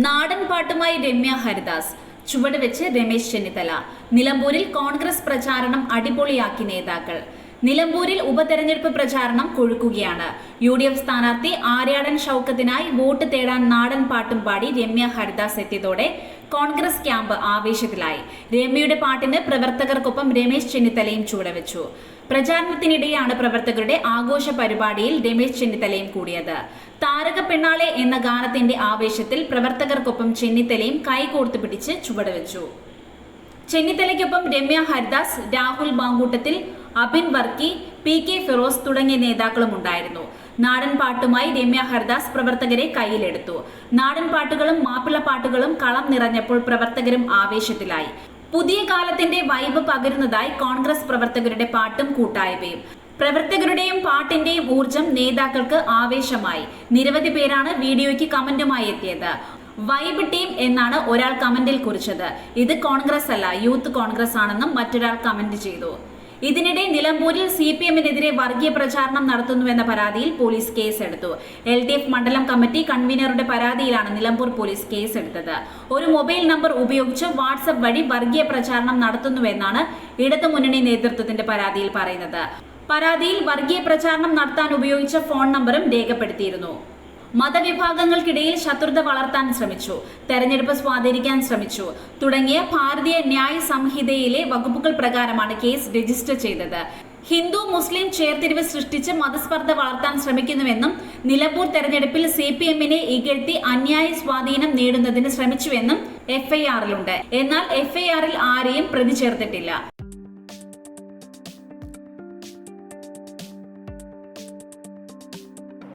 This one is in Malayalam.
നാടൻ പാട്ടുമായി രമ്യ ഹരിദാസ്, ചുവട് വെച്ച് രമേശ് ചെന്നിത്തല. നിലമ്പൂരിൽ കോൺഗ്രസ് പ്രചാരണം അടിപൊളിയാക്കി നേതാക്കൾ. നിലമ്പൂരിൽ ഉപതെരഞ്ഞെടുപ്പ് പ്രചാരണം കൊഴുക്കുകയാണ്. UDF സ്ഥാനാർത്ഥി ആര്യാടൻ ഷൗക്കത്തിനായി വോട്ട് തേടാൻ നാടൻ പാട്ടും പാടി രമ്യ ഹരിദാസ് എത്തിയതോടെ കോൺഗ്രസ് ക്യാമ്പ് ആവേശത്തിലായി. രമ്യയുടെ പാട്ടിന് പ്രവർത്തകർക്കൊപ്പം രമേശ് ചെന്നിത്തലയും ചുവടുവെച്ചു. പ്രചാരണത്തിനിടെയാണ് പ്രവർത്തകരുടെ ആഘോഷ പരിപാടിയിൽ രമേശ് ചെന്നിത്തലയും കൂടിയത്. താരക പെണ്ണാളെ എന്ന ഗാനത്തിന്റെ ആവേശത്തിൽ പ്രവർത്തകർക്കൊപ്പം ചെന്നിത്തലയും കൈകോർത്ത് പിടിച്ച് ചുവടുവെച്ചു. ചെന്നിത്തലയ്ക്കൊപ്പം രമ്യ ഹരിദാസ്, രാഹുൽ മാങ്കൂട്ടത്തിൽ, അബിൻ വർക്കി, PK ഫിറോസ് തുടങ്ങിയ നേതാക്കളും ഉണ്ടായിരുന്നു. നാടൻ പാട്ടുമായി രമ്യ ഹരിദാസ് പ്രവർത്തകരെ കയ്യിലെടുത്തു. നാടൻ പാട്ടുകളും മാപ്പിള പാട്ടുകളും കളം നിറഞ്ഞപ്പോൾ പ്രവർത്തകരും ആവേശത്തിലായി. പുതിയ കാലത്തിന്റെ വൈബ് പകരുന്നതായി കോൺഗ്രസ് പ്രവർത്തകരുടെ പാട്ടും കൂട്ടായ്മയും. പ്രവർത്തകരുടെയും പാട്ടിന്റെയും ഊർജം നേതാക്കൾക്ക് ആവേശമായി. നിരവധി പേരാണ് വീഡിയോയ്ക്ക് കമന്റുമായി എത്തിയത്. വൈബ് ടീം എന്നാണ് ഒരാൾ കമന്റിൽ കുറിച്ചത്. ഇത് കോൺഗ്രസ് അല്ല, യൂത്ത് കോൺഗ്രസ് ആണെന്നും മറ്റൊരാൾ കമന്റ് ചെയ്തു. ഇതിനിടെ നിലമ്പൂരിൽ CPM-നെതിരെ വർഗീയ പ്രചാരണം നടത്തുന്നുവെന്ന പരാതിയിൽ പോലീസ് കേസെടുത്തു. LDF മണ്ഡലം കമ്മിറ്റി കൺവീനറുടെ പരാതിയിലാണ് നിലമ്പൂർ പോലീസ് കേസെടുത്തത്. ഒരു മൊബൈൽ നമ്പർ ഉപയോഗിച്ച് വാട്സ്ആപ്പ് വഴി വർഗീയ പ്രചാരണം നടത്തുന്നുവെന്നാണ് ഇടതുമുന്നണി നേതൃത്വത്തിന്റെ പരാതിയിൽ പറയുന്നത്. പരാതിയിൽ വർഗീയ പ്രചാരണം നടത്താൻ ഉപയോഗിച്ച ഫോൺ നമ്പറും രേഖപ്പെടുത്തിയിരുന്നു. മതവിഭാഗങ്ങൾക്കിടയിൽ ശത്രുത വളർത്താൻ ശ്രമിച്ചു, തെരഞ്ഞെടുപ്പ് സ്വാധീനിക്കാൻ ശ്രമിച്ചു തുടങ്ങിയ ഭാരതീയ ന്യായ സംഹിതയിലെ വകുപ്പുകൾ പ്രകാരമാണ് കേസ് രജിസ്റ്റർ ചെയ്തത്. ഹിന്ദു മുസ്ലിം ചേർത്തിരിവ് സൃഷ്ടിച്ച് മതസ്പർദ്ധ വളർത്താൻ ശ്രമിക്കുന്നുവെന്നും നിലമ്പൂർ തെരഞ്ഞെടുപ്പിൽ CPM-നെ ഇകഴ്ത്തി അന്യായ സ്വാധീനം നേടുന്നതിന് ശ്രമിച്ചുവെന്നും FIR-ലുണ്ട്. എന്നാൽ FIR-ൽ ആരെയും പ്രതി ചേർത്തിട്ടില്ല.